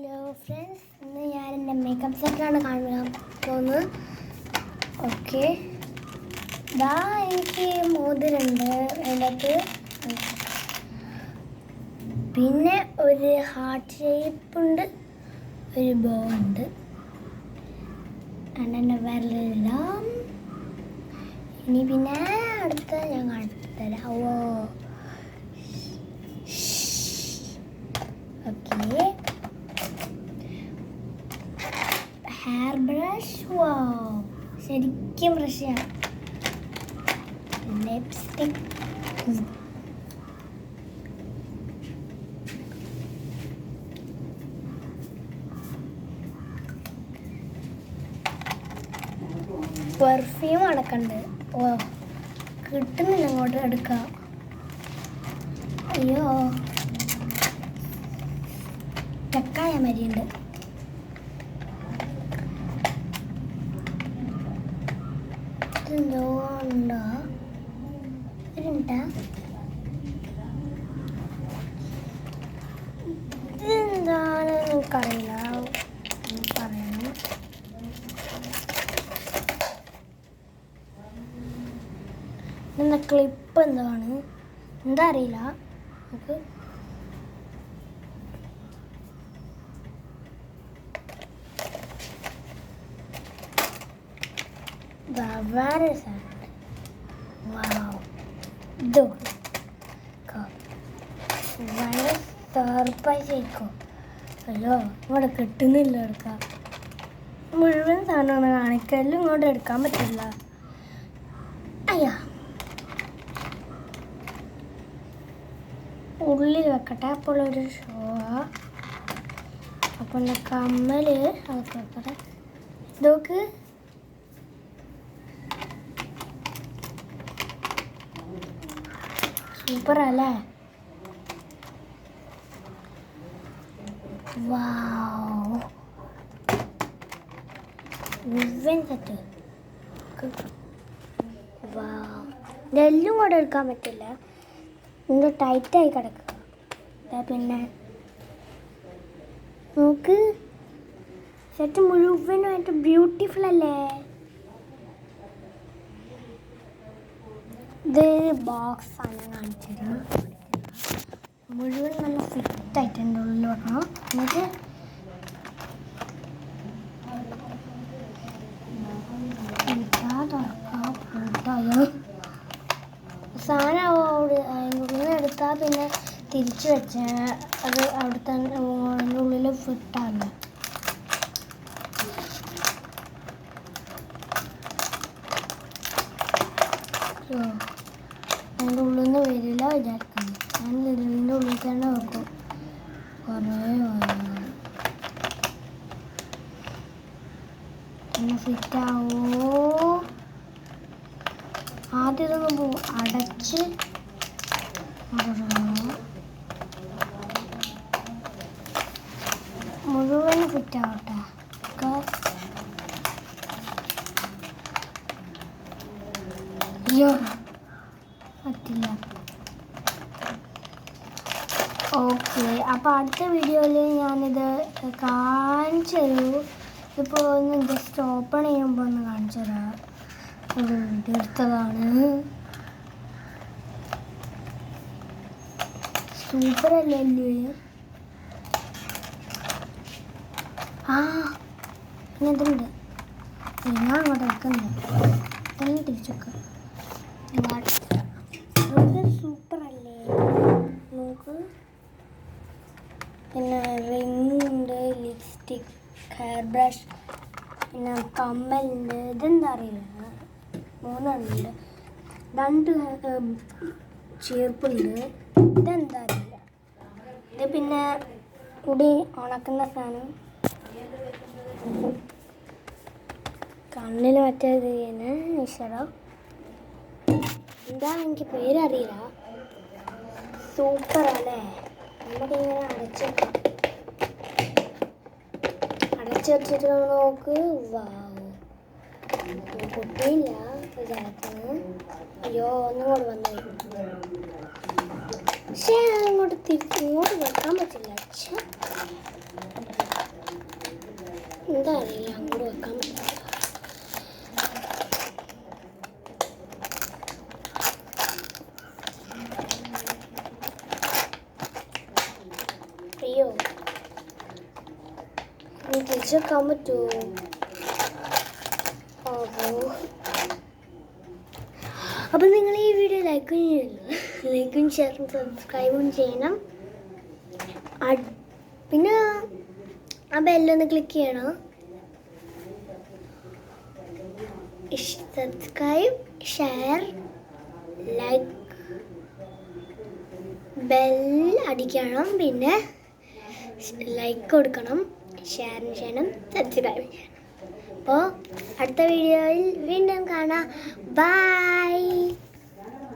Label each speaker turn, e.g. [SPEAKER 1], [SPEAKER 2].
[SPEAKER 1] Hello friends, ഇന്ന് ഞാൻ എൻ്റെ മേക്കപ്പ് സെറ്റാണ് കാണാൻ പോകുന്നത്. ഓക്കെ, ഇതാ എനിക്ക് മോതിരമുണ്ട് അതിനകത്ത്, പിന്നെ ഒരു ഹാർട്ട് ഷേപ്പ് ഉണ്ട്, ഒരു ബോ ഉണ്ട്. എൻ്റെ വിരലെല്ലാം ഇനി പിന്നെ അടുത്ത ഞാൻ കാണിച്ചു തരാം. Okay, hair brush. ശരിക്കും ബ്രഷ് ചെയ്യണം. ലിപ്സ്റ്റിക്, പെർഫ്യൂം അടക്കണ്ട്. കിട്ടുന്നില്ല അങ്ങോട്ട് എടുക്കാം. അയ്യോ, ചക്കായ മരിയുണ്ട്. എന്തോ ഉണ്ടോ ഇതെന്താണ് എനിക്കറിയില്ല, പറയണം. എന്താ ക്ലിപ്പ് എന്താണ് എന്താ അറിയില്ല നമുക്ക്. വേറെ സാധനം, ഇത് വളരെ സർപ്രൈസ് ആയിരിക്കും. അയ്യോ, ഇവിടെ കിട്ടുന്നില്ല എടുക്കാം. മുഴുവൻ സാധനമാണ് കാണിക്കലും ഇങ്ങോട്ട് എടുക്കാൻ പറ്റില്ല. അയ്യാ, ഉള്ളിൽ വെക്കട്ടെ. അപ്പോൾ ഒരു ഷോ, അപ്പോൾ കമ്മൽ അതൊക്കെ വെക്കട്ടെ. ഇതൊക്കെ സൂപ്പർ അല്ലേ? മുഴുവൻ സെറ്റ്. ഇതെല്ലാം കൂടെ എടുക്കാൻ പറ്റില്ല, ഇത് ടൈറ്റായി കിടക്കുക. പിന്നെ നമുക്ക് സെറ്റ് മുഴുവനായിട്ട് ബ്യൂട്ടിഫുൾ അല്ലേ? ഇത് ബോക്സ് ആണ് കാണിച്ചത്. മുഴുവൻ നല്ല ഫിറ്റായിട്ട് എൻ്റെ ഉള്ളിൽ വെക്കണം. എന്നിട്ട് സാധനം ഉള്ളിൽ എടുത്താൽ പിന്നെ തിരിച്ചു വെച്ച അത് അവിടെ തന്നെ ഉള്ളിൽ ഫിറ്റാണ്. അതിൻ്റെ ഉള്ളിൽ നിന്ന് വരില്ല വിചാരിക്കുന്നു. ഞാൻ ഇതിൻ്റെ ഉള്ളിൽ തന്നെ വെക്കും. പിന്നെ ഫിറ്റാവോ? ആദ്യം ഇതൊന്ന് അടച്ച് മുഴുവൻ ഫിറ്റാവട്ടെ. അയ്യോ, പറ്റില്ല. ഓക്കെ, അപ്പോൾ അടുത്ത വീഡിയോയിൽ ഞാനിത് കാണിച്ചു തരൂ. ഇപ്പോൾ ഒന്ന് ജസ്റ്റ് ഓപ്പൺ ചെയ്യുമ്പോൾ ഒന്ന് കാണിച്ചു തരാം. എടുത്തതാണ്. സൂപ്പർ അല്ലേ? ഇങ്ങനത്തുണ്ട്. ഞാൻ അങ്ങോട്ട് വെക്കുന്നില്ല, എല്ലാം തിരിച്ചു വെക്കാം. സൂപ്പർ അല്ലേ? നമുക്ക് പിന്നെ റിംഗ് ഉണ്ട്, ലിപ്സ്റ്റിക്, ഹെയർ ബ്രഷ്, പിന്നെ കമ്മലുണ്ട്. ഇതെന്താ അറിയില്ല, 3 ഉണ്ട്. 2 ചീർപ്പുണ്ട്. ഇതെന്താ അറിയില്ല. ഇത് പിന്നെ മുടി ഉണക്കുന്ന സാധനം. കണ്ണിൽ മറ്റേത് ഈശ്വരം, എന്താണ് എനിക്ക് പേരറിയില്ല. സൂപ്പർ അല്ലേ? നമുക്കിങ്ങനെ അടച്ചു വെച്ചിട്ട് നോക്ക്. കുട്ടിയില്ല വിചാരത്തിന്. അയ്യോ, ഒന്നുകൂടെ വന്നു. പക്ഷേ അങ്ങോട്ട് വെക്കാൻ പറ്റില്ല. എന്താ അറിയില്ല, അങ്ങോട്ട് വെക്കാൻ പറ്റില്ല. അയ്യോ, ഇനി തിരിച്ചെക്കാൻ പറ്റുമോ? അപ്പം നിങ്ങൾ ഈ വീഡിയോ ലൈക്കും ഷെയറും സബ്സ്ക്രൈബും ചെയ്യണം. പിന്നെ ആ ബെല്ലൊന്ന് ക്ലിക്ക് ചെയ്യണം. സബ്സ്ക്രൈബ്, ഷെയർ, ലൈക്ക്, ബെൽ അടിക്കണം. പിന്നെ ലൈക്ക് കൊടുക്കണം, ഷെയർ ചെയ്യണം, സബ്സ്ക്രൈബ് ചെയ്യണം. അപ്പോൾ അടുത്ത വീഡിയോയിൽ വീണ്ടും കാണാം. ബൈ.